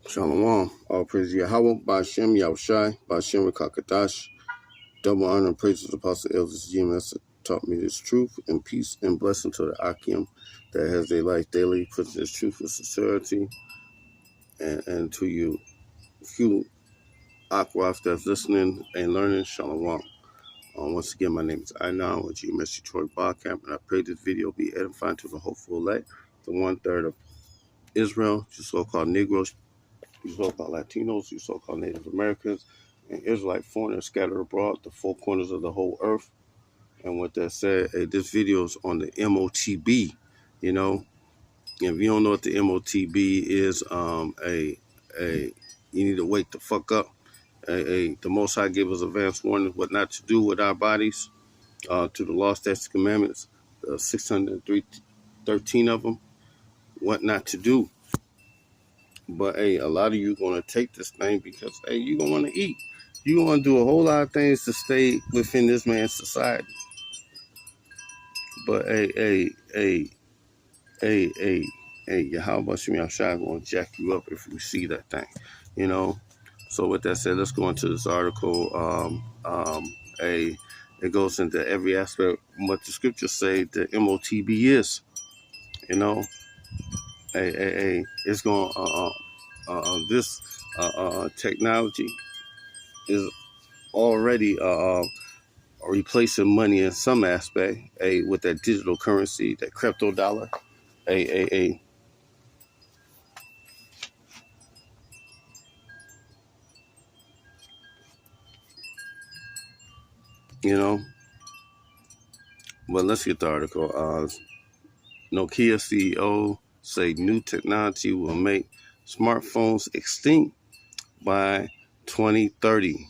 Shalom. All praise Yahweh, Ba'ashem, Yahushai, Ba'ashem, Rakakadash. Double honor and praises Apostle Elders GMS that taught me this truth, and peace and blessing to the Akim that has their life daily, puts this truth with sincerity, and to you few Akwaf that's listening and learning. Shalom. Once again, my name is Ainan with GMS Detroit Barcamp, and I pray this video be edifying to the hopeful elect, the 1/3 of Israel, the so-called Negroes, you so-called Latinos, you so-called Native Americans, and Israelite foreigners scattered abroad, the four corners of the whole earth. And with that said, hey, this video is on the M.O.T.B. You know, if you don't know what the M.O.T.B is, you need to wake the fuck up. The Most High gave us advance warning what not to do with our bodies, to the law, statutes, commandments, 613 of them, what not to do. But hey, a lot of you gonna take this thing because hey, you gonna want to eat. You gonna do a whole lot of things to stay within this man's society. But Yahweh Shemi Ashai gonna jack you up if you see that thing, you know. So with that said, let's go into this article. It goes into every aspect what the scriptures say the M.O.T.B is, you know. It's going this technology is already replacing money in some aspect, with that digital currency, that crypto dollar, you know. But let's get the article. Nokia CEO say new technology will make smartphones extinct by 2030.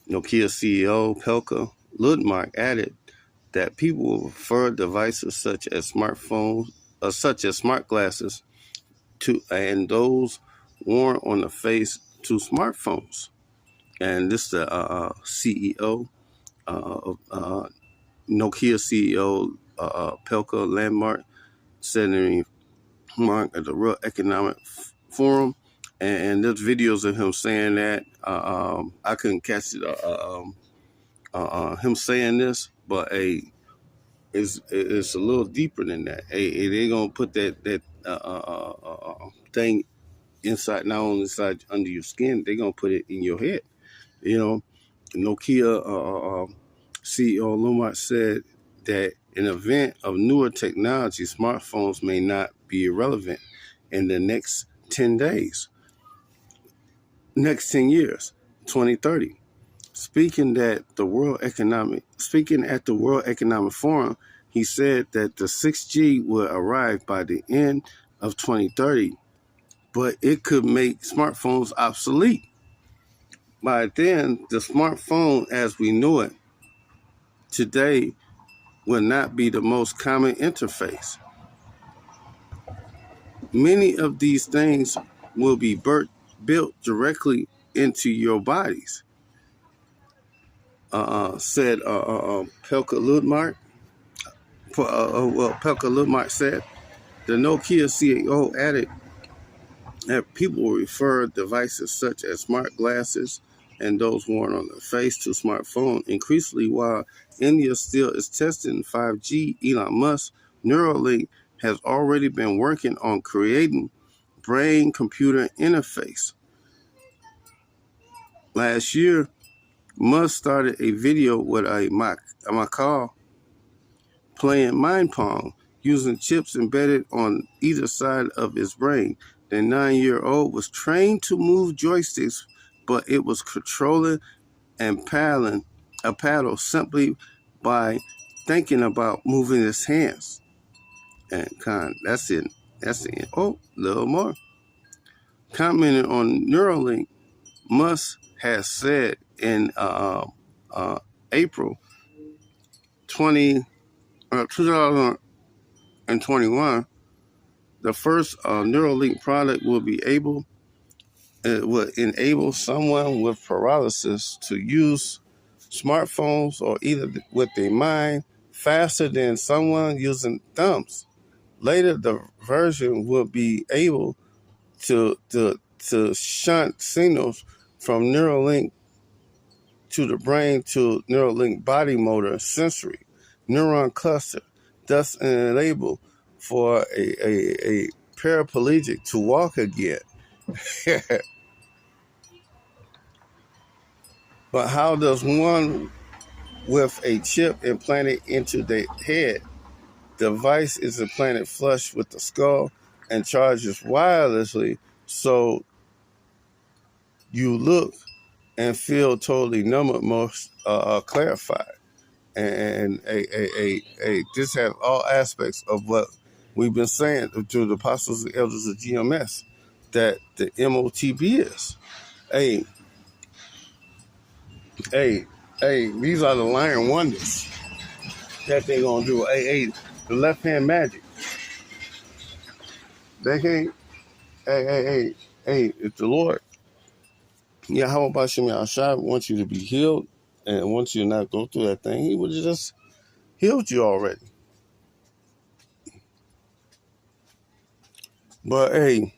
Nokia CEO Pelka Ludmark added that people will prefer devices such as smartphones, such as smart glasses, and those worn on the face to smartphones. And this is the CEO, Nokia CEO Pelka Landmark said in a remark at the Real Economic Forum. And there's videos of him saying that. I couldn't catch it, him saying this, but it's a little deeper than that. They're gonna put that thing inside, not only inside under your skin, they're gonna put it in your head. You know, Nokia CEO Lumart said that in event of newer technology, smartphones may not be irrelevant in the next 10 days, next 10 years, 2030. Speaking at the World Economic Forum, he said that the 6G will arrive by the end of 2030, but it could make smartphones obsolete. By then, the smartphone as we know it today will not be the most common interface. Many of these things will be built directly into your bodies, said Pelka Ludmark. Pelka Ludmark said. The Nokia CEO added that people will refer devices such as smart glasses and those worn on the face to smartphone increasingly while India still is testing 5G. Elon Musk Neuralink has already been working on creating brain-computer interface. Last year, Musk started a video with a macaque playing mind pong using chips embedded on either side of his brain. The 9-year-old was trained to move joysticks, but it was controlling and paddling a paddle simply by thinking about moving his hands. And that's it. That's the end. Oh, a little more. Commenting on Neuralink, Musk has said in April 2021, the first Neuralink product will enable someone with paralysis to use smartphones or either with their mind faster than someone using thumbs. Later, the version will be able to to shunt signals from Neuralink to the brain to Neuralink body motor sensory neuron cluster, thus enable for a paraplegic to walk again. But how does one with a chip implanted into the head? The device is implanted flush with the skull and charges wirelessly, so you look and feel totally numb, most clarified. And this has all aspects of what we've been saying to the apostles and elders of GMS, that the M.O.T.B is. Hey, hey, these are the lying wonders that they're going to do. The left hand magic. They can't, it's the Lord. Yeah, how about Shemi Ashai wants you to be healed and wants you to not go through that thing? He would have just healed you already. But hey,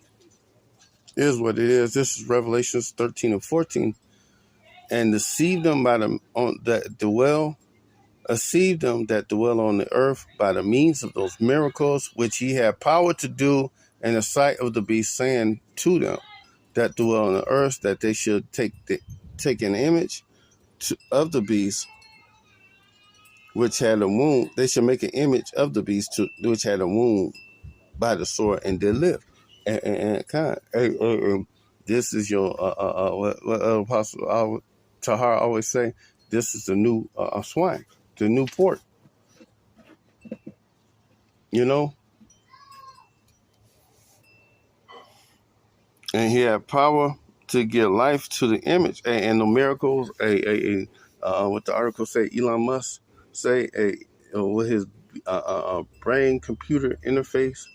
is what it is. This is Revelations 13 and 14. And deceive them that dwell on the earth by the means of those miracles which he had power to do in the sight of the beast, saying to them that dwell on the earth that they should take an image of the beast which had a wound. They should make an image of the beast which had a wound by the sword and did live. And this is your what Apostle Tahar always say. This is the new swine, the new pork. You know, and he had power to give life to the image and the miracles. What the article say? Elon Musk say with his brain computer interface.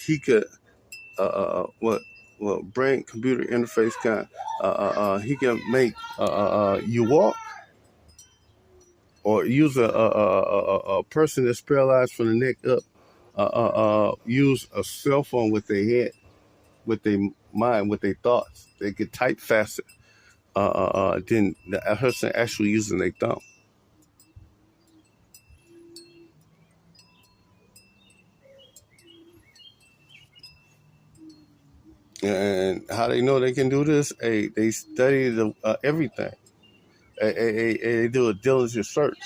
He could brain computer interface kind. He can make you walk, or use a person that's paralyzed from the neck up. Use a cell phone with their head, with their mind, with their thoughts. They could type faster than the person actually using their thumb. And how they know they can do this? They study everything. They do a diligent search.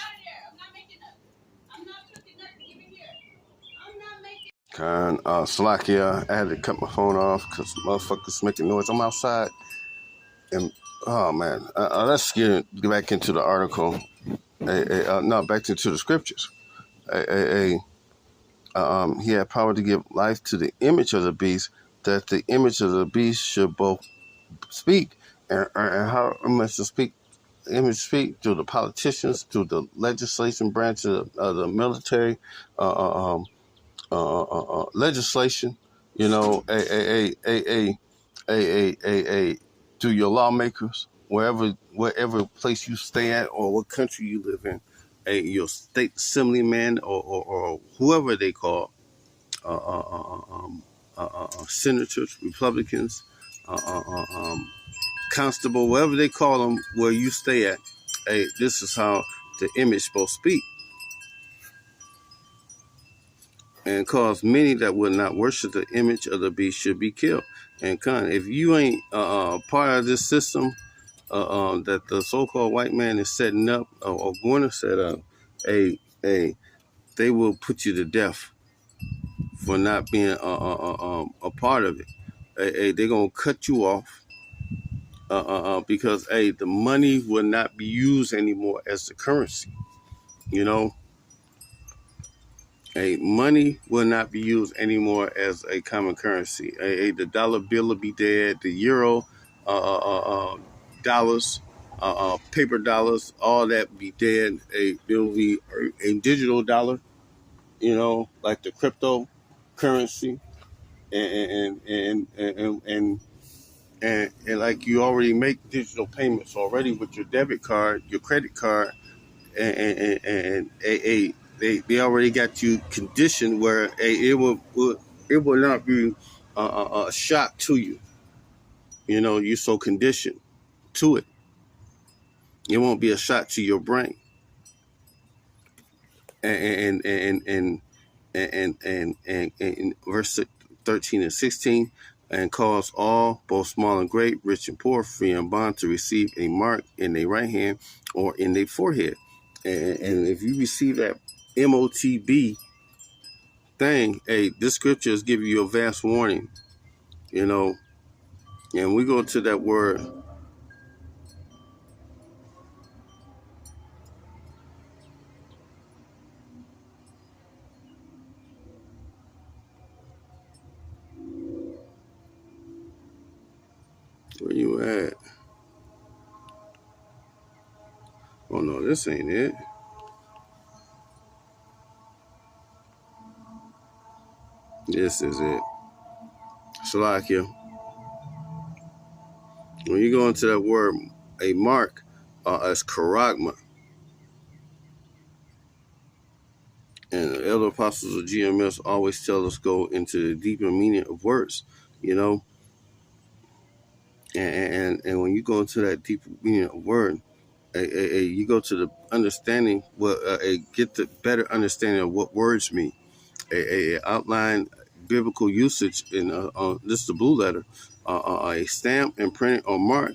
Slovakia, I had to cut my phone off because motherfuckers making noise. I'm outside, and oh man, let's get back into the article. No, back into the scriptures. He had power to give life to the image of the beast, that the image of the beast should both speak, and how much to speak. Image speak through the politicians, through the legislation branch of the military, legislation. You know, through your lawmakers, wherever place you stay at, or what country you live in, your state assemblyman or whoever they call, senators, Republicans, constable, whatever they call them, where you stay at. This is how the image supposed to speak, and cause many that will not worship the image of the beast should be killed. And if you ain't part of this system that the so-called white man is setting up or going to set up, they will put you to death for not being a part of it. They're gonna cut you off because the money will not be used anymore as the currency. You know, money will not be used anymore as a common currency. The dollar bill will be dead. The euro, dollars, paper dollars, all that be dead. There will be a digital dollar, you know, like the cryptocurrency, and like you already make digital payments already with your debit card, your credit card, and they already got you conditioned where it will not be a shock to you. You know, you're so conditioned to it. It won't be a shock to your brain. And verse 13 and 16, and cause all, both small and great, rich and poor, free and bond, to receive a mark in their right hand or in their forehead. And if you receive that M.O.T.B thing, hey, this scripture is giving you a vast warning, you know. And we go to that word, where you at? Oh no, this ain't it. This is it. Shalakia. When you go into that word, a mark, as charagma, and the elder apostles of GMS always tell us go into the deeper meaning of words, you know. And when you go into that deeper meaning of word, you go to the understanding, get the better understanding of what words mean. Outline biblical usage in this is the blue letter, a stamp imprinted or mark,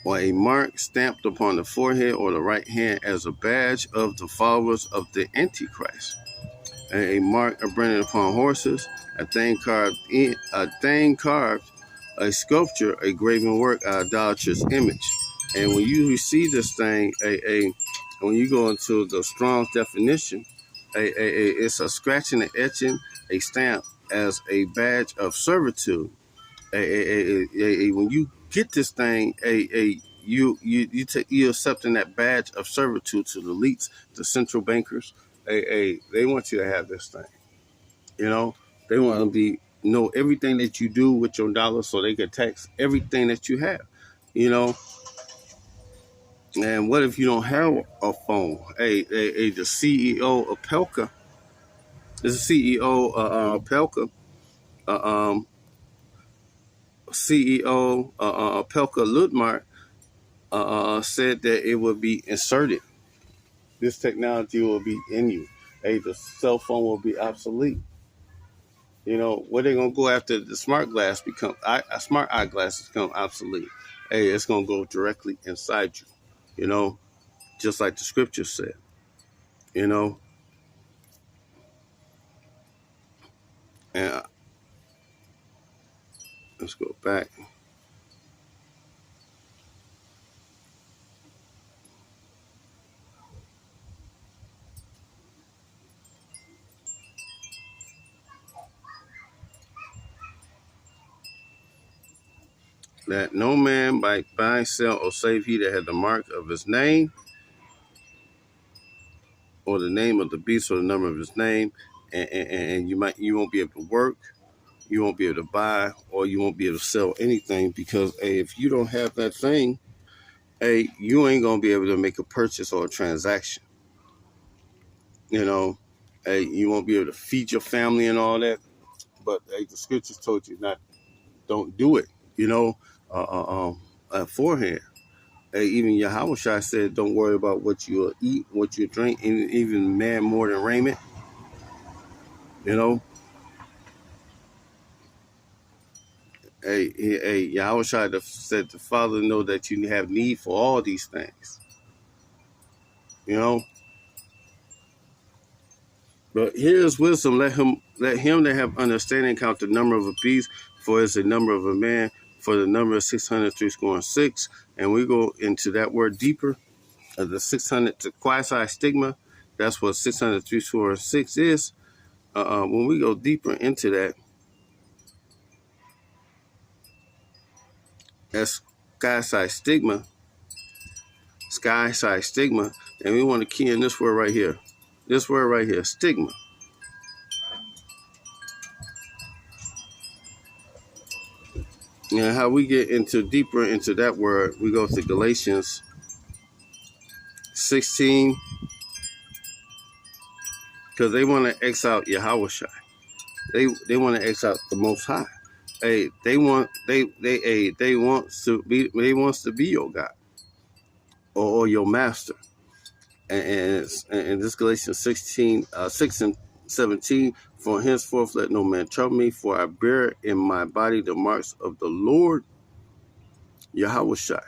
or a mark stamped upon the forehead or the right hand as a badge of the followers of the Antichrist. A mark branded upon horses, a thing carved, a sculpture, a graven work, an idolatrous image. And when you receive this thing, when you go into the Strong's definition, it's a scratching, an etching, a stamp as a badge of servitude. When you get this thing, you're accepting that badge of servitude to the elites, the central bankers. They want you to have this thing. You know, they want to know everything that you do with your dollar, so they can tax everything that you have. You know, and what if you don't have a phone? The CEO of Pelka, this is CEO Pelka, uh, um, CEO Pelka Ludmart said that it would be inserted. This technology will be in you. Hey, the cell phone will be obsolete. You know, where they gonna go after the smart glass smart eyeglasses become obsolete? Hey, it's gonna go directly inside you. You know, just like the scripture said. You know, and let's go back. That no man might buy, sell, or save he that had the mark of his name, or the name of the beast, or the number of his name, and you won't be able to work, you won't be able to buy, or you won't be able to sell anything, because if you don't have that thing, you ain't gonna be able to make a purchase or a transaction. You know, you won't be able to feed your family and all that. But the scriptures told you not, don't do it. You know, beforehand. Even Yahweh Shai said, don't worry about what you eat, what you drink, even man more than raiment. You know, Yahweh Shai said the Father know that you have need for all these things. You know, but here's wisdom. Let him that have understanding count the number of a beast, for it's the number of a man, for the number of 603 scoring six. And we go into that word deeper. The 600 to quasi stigma. That's what 603 scoring six is. When we go deeper into that, that's sky size stigma, and we want to key in this word right here. This word right here, stigma. And how we get into deeper into that word, we go to Galatians 16, because they want to X out Yahweh Shai. They want to X out the Most High. Hey, they wants to be your God, or your master. And this Galatians 16, 6 and 17, for henceforth let no man trouble me, for I bear in my body the marks of the Lord Yahweh Shai.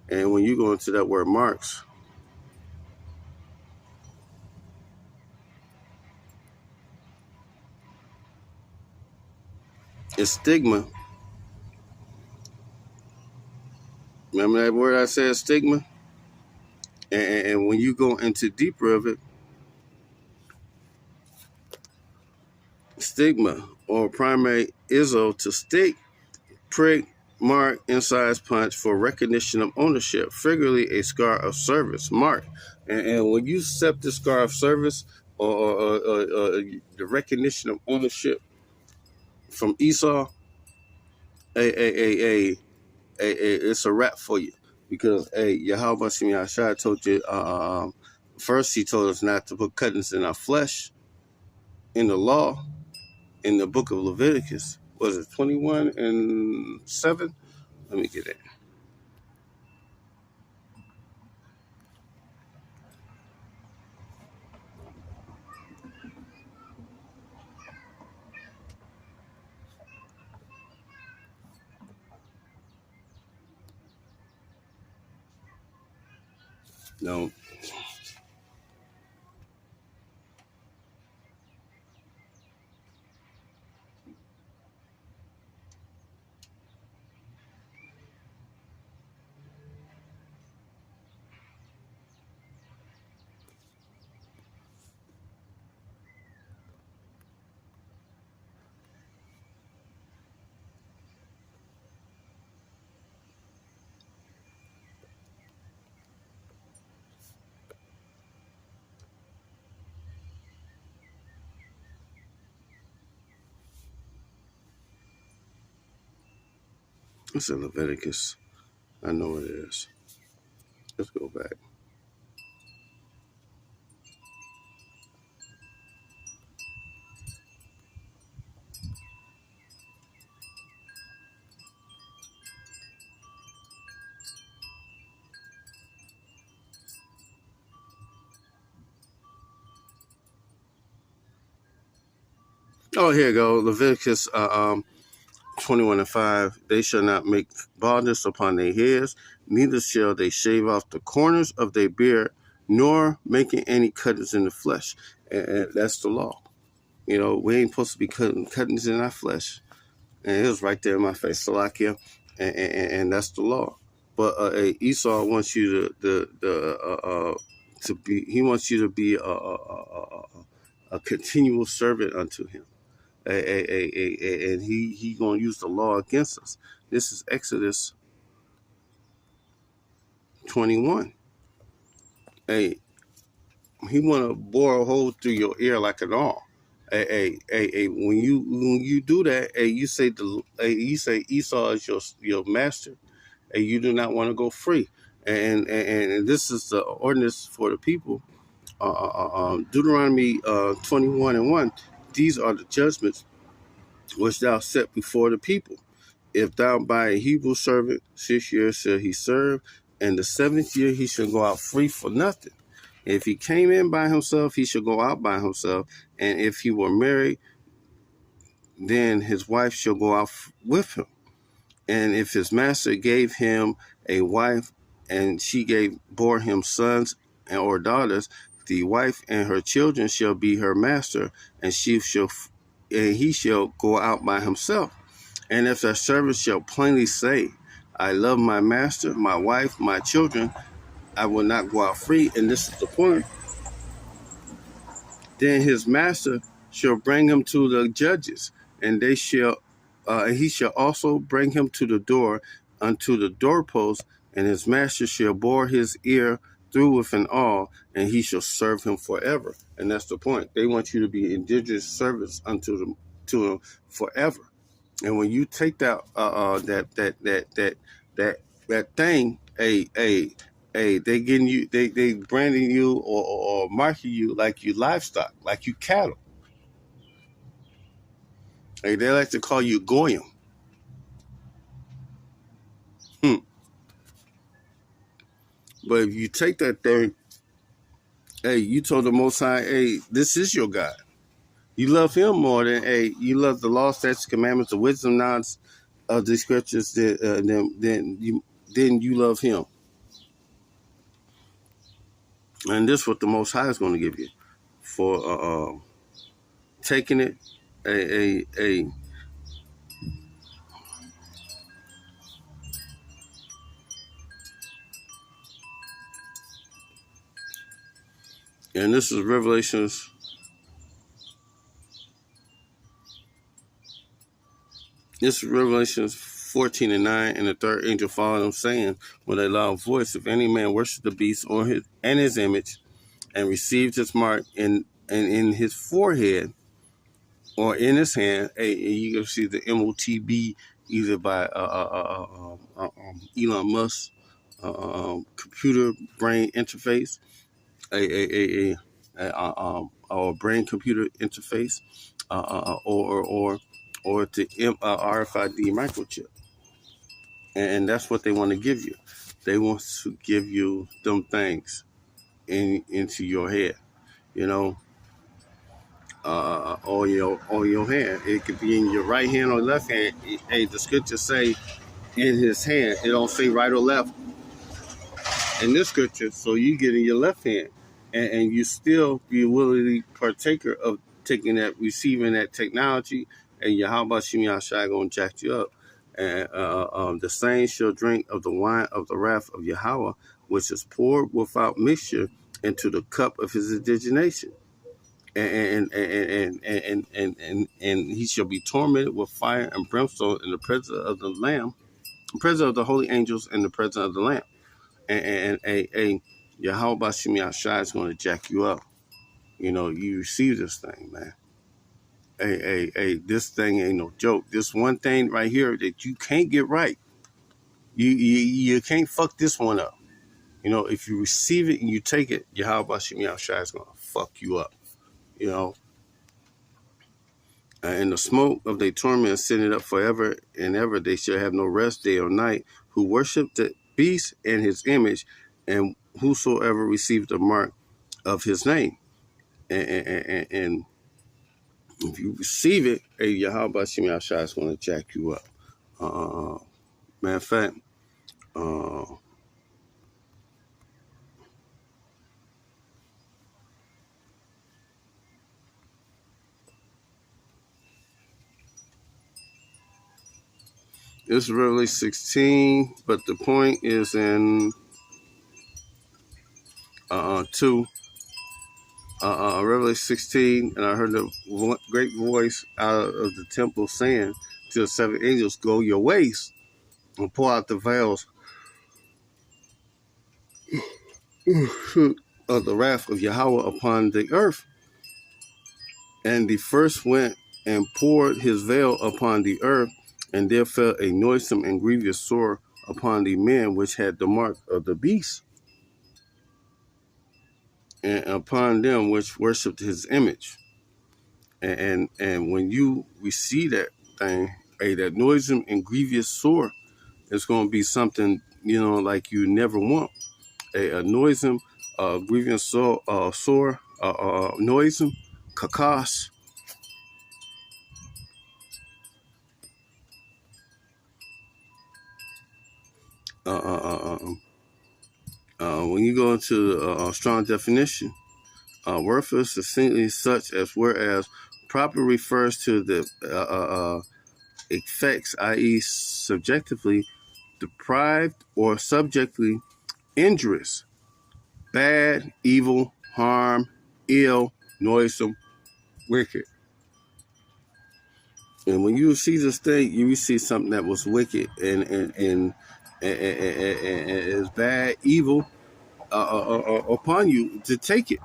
And when you go into that word marks, it's stigma. Remember that word I said, stigma? And when you go into deeper of it, stigma or primary Izzo, to stick, prick, mark, incised punch for recognition of ownership, figuratively a scar of service, mark. And when you accept the scar of service or the recognition of ownership from Esau, it's a wrap for you. Because, Yahweh Shai told you, first he told us not to put cuttings in our flesh in the law, in the book of Leviticus. Was it 21 and 7? Let me get it. No, it's in Leviticus. I know it is. Let's go back. Oh, here you go. Leviticus 21 and 5. They shall not make baldness upon their heads, neither shall they shave off the corners of their beard, nor making any cuttings in the flesh. And that's the law. You know, we ain't supposed to be cutting cuttings in our flesh. And it was right there in my face, Salakia, and that's the law. But Esau wants you to be. He wants you to be a continual servant unto him, and he gonna use the law against us. This is Exodus 21. Hey, he wanna bore a hole through your ear like an awl. When you do that, you say Esau is your master, and you do not want to go free. And this is the ordinance for the people. Deuteronomy 21 and 1. These are the judgments which thou set before the people. If thou buy a Hebrew servant, 6 years shall he serve, and the 7th year he shall go out free for nothing. If he came in by himself, he shall go out by himself. And if he were married, then his wife shall go out with him. And if his master gave him a wife, and she bore him sons or daughters, the wife and her children shall be her master, and he shall go out by himself. And if the servant shall plainly say, I love my master, my wife, my children, I will not go out free, and this is the point, then his master shall bring him to the judges, and he shall also bring him to the door unto the doorpost, and his master shall bore his ear through with an awl, and he shall serve him forever. And that's the point. They want you to be indigenous servants to them forever. And when you take that thing, they getting you, they branding you or marking you like you livestock, like you cattle. Hey, they like to call you goyim. But if you take that thing, hey, you told the Most High, hey, this is your God. You love him more than, hey, you love the law, statutes, commandments, the wisdom, knowledge of the scriptures, then you love him. And this is what the Most High is going to give you for taking it, a and this is Revelations. This is Revelations 14:9, and the third angel followed him, saying with a loud voice, if any man worship the beast or his image, and receives his mark in his forehead or in his hand, you can see the M.O.T.B. either by Elon Musk computer brain interface, or brain computer interface, or the RFID microchip, and that's what they want to give you. They want to give you them things into your head, you know, or your hand. It could be in your right hand or left hand. Hey, the scriptures say in his hand. It don't say right or left in this scripture. So you get in your left hand, and you still be willingly partaker of taking that, receiving that technology, and Yahweh Shem Yahshai gonna jack you up. And the same shall drink of the wine of the wrath of Yahweh, which is poured without mixture into the cup of his indignation. And he shall be tormented with fire and brimstone in the presence of the Lamb, the presence of the holy angels, and the presence of the Lamb. And Yahweh Shem Yahshai is going to jack you up. You know, you receive this thing, man. This thing ain't no joke. This one thing right here that you can't get right. You can't fuck this one up. You know, if you receive it and you take it, Yahweh Shem Yahshai is going to fuck you up. You know, and the smoke of their torment is sitting up forever and ever. They shall have no rest day or night, who worship the beast and his image, and whosoever received the mark of his name. And if you receive it, hey, Yahweh Shem Yahshai is going to jack you up. Matter of fact, this is Revelation 16, but the point is in 2. Revelation 16, and I heard a great voice out of the temple saying to the seven angels, go your ways and pour out the veils of the wrath of Yahweh upon the earth. And the first went and poured his veil upon the earth, and there fell a noisome and grievous sore upon the men which had the mark of the beast, and upon them which worshipped his image. And when you receive that thing, that noisome and grievous sore, it's going to be something, you know, like you never want. A noisome, grievous sore, noisome, kakos. When you go into a strong definition, worthless succinctly such as whereas proper refers to the effects, i.e. subjectively deprived or subjectively injurious, bad, evil, harm, ill, noisome, wicked. And when you see this thing, you see something that was wicked and is bad, evil upon you to take it.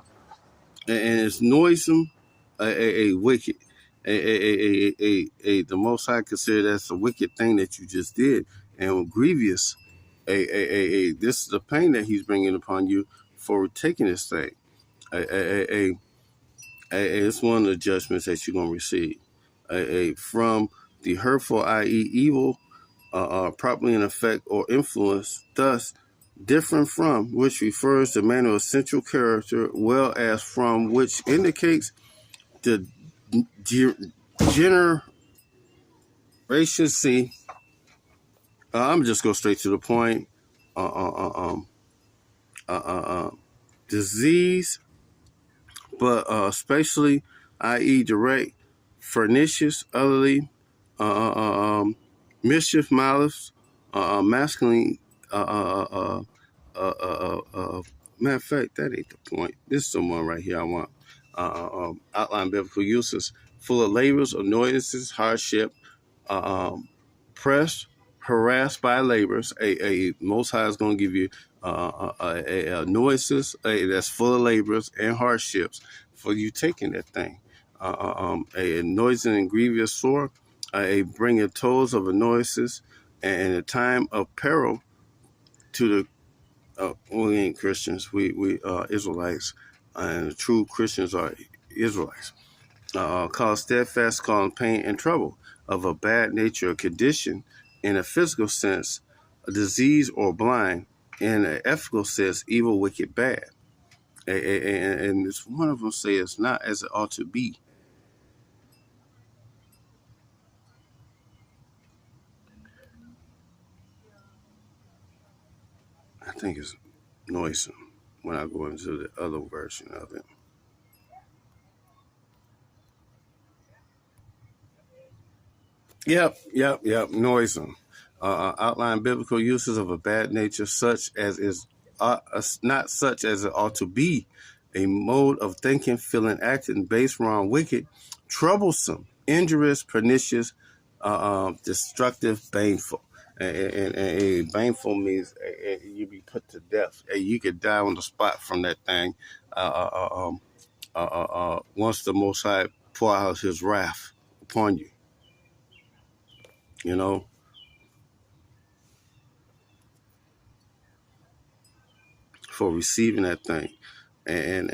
And it's noisome, wicked. The Most High consider that's a wicked thing that you just did, and grievous. This is the pain that He's bringing upon you for taking this thing. It's one of the judgments that you're gonna receive. From the hurtful, i.e., evil, properly in effect or influence, thus different from, which refers to manner of essential character, well as from, which indicates the generation. See, I'm just go straight to the point. Uh, uh, uh, um, uh, uh, uh, Disease, but especially, i.e., direct, pernicious, utterly, uh, uh, uh, um, mischief, malice, masculine, uh, uh, uh, matter of fact, that ain't the point. This is the one right here I want. Outline biblical uses, full of labors, annoyances, hardship, pressed, harassed by labors. A Most High is going to give you annoyances that's full of labors and hardships for you taking that thing. A noisy and grievous sore, a bringing tolls of annoyances, and a time of peril to the we ain't Christians. We Israelites, and the true Christians are Israelites. Cause steadfast, causing pain and trouble of a bad nature or condition in a physical sense, a disease or blind in an ethical sense, evil, wicked, bad. And it's one of them say it's not as it ought to be. I think it's noisome when I go into the other version of it. Yep. Noisome. Outline biblical uses of a bad nature, such as is not such as it ought to be, a mode of thinking, feeling, acting based, wrong, wicked, troublesome, injurious, pernicious, destructive, baneful. And baneful means you be put to death. You could die on the spot from that thing. Once the Most High pour out His wrath upon you, you know. For receiving that thing. And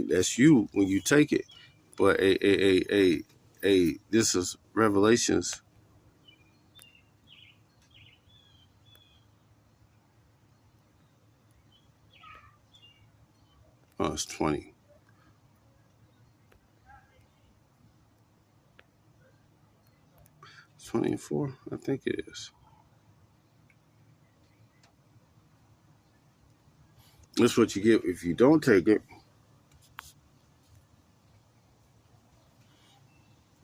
that's you when you take it. But this is Revelations. Oh, it's 20. 24, I think it is. That's what you get if you don't take it.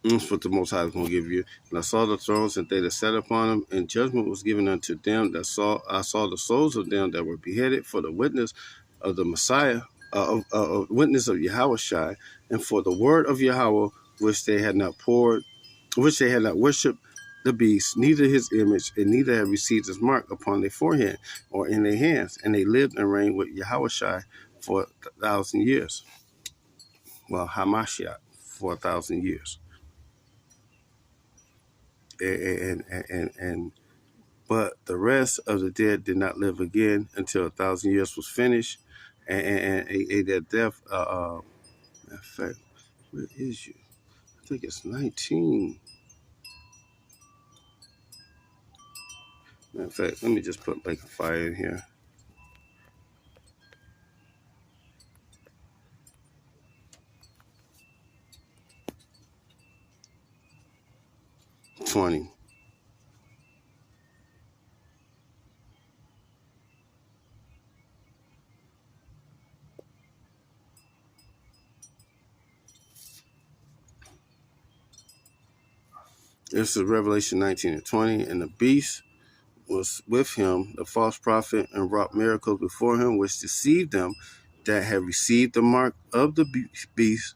That's what the Most High is going to give you. And I saw the thrones and they that sat upon them, and judgment was given unto them that saw. I saw the souls of them that were beheaded for the witness of the Messiah, witness of Yahweh, and for the word of Yahweh, which they had not poured, which they had not worshipped the beast, neither his image, and neither had received his mark upon their forehead or in their hands. And they lived and reigned with Yahweh for 1,000 years. Well, Hamashiach for 1,000 years. And but the rest of the dead did not live again until 1,000 years was finished, and that death. In fact, where is you? I think it's 19. In fact, let me just put Lake of Fire in here. 20. This is Revelation 19 and 20, and the beast was with him, the false prophet, and wrought miracles before him, which deceived them that had received the mark of the beast,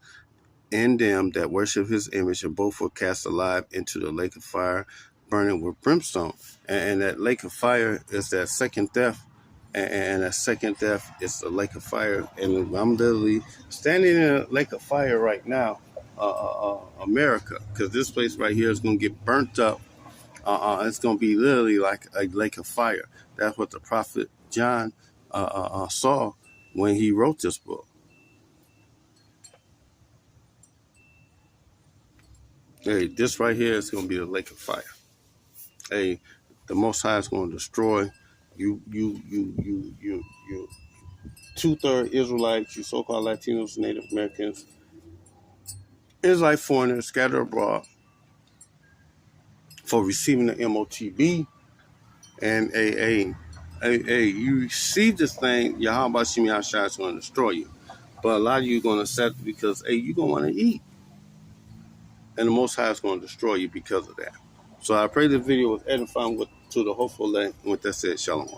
and them that worship his image, and both were cast alive into the lake of fire, burning with brimstone. And that lake of fire is that second death. And that second death is the lake of fire. And I'm literally standing in a lake of fire right now, America, because this place right here is going to get burnt up. It's going to be literally like a lake of fire. That's what the prophet John saw when he wrote this book. Hey, this right here is going to be the lake of fire. Hey, the Most High is going to destroy You two-thirds Israelites, you so-called Latinos, Native Americans, Israelite foreigners scattered abroad for receiving the M.O.T.B. And you receive this thing, Yahweh Shem Yahshai is going to destroy you. But a lot of you are going to accept it because, you're going to want to eat. And the Most High is going to destroy you because of that. So I pray this video was edifying to the hopeful land. And with that said, Shalom.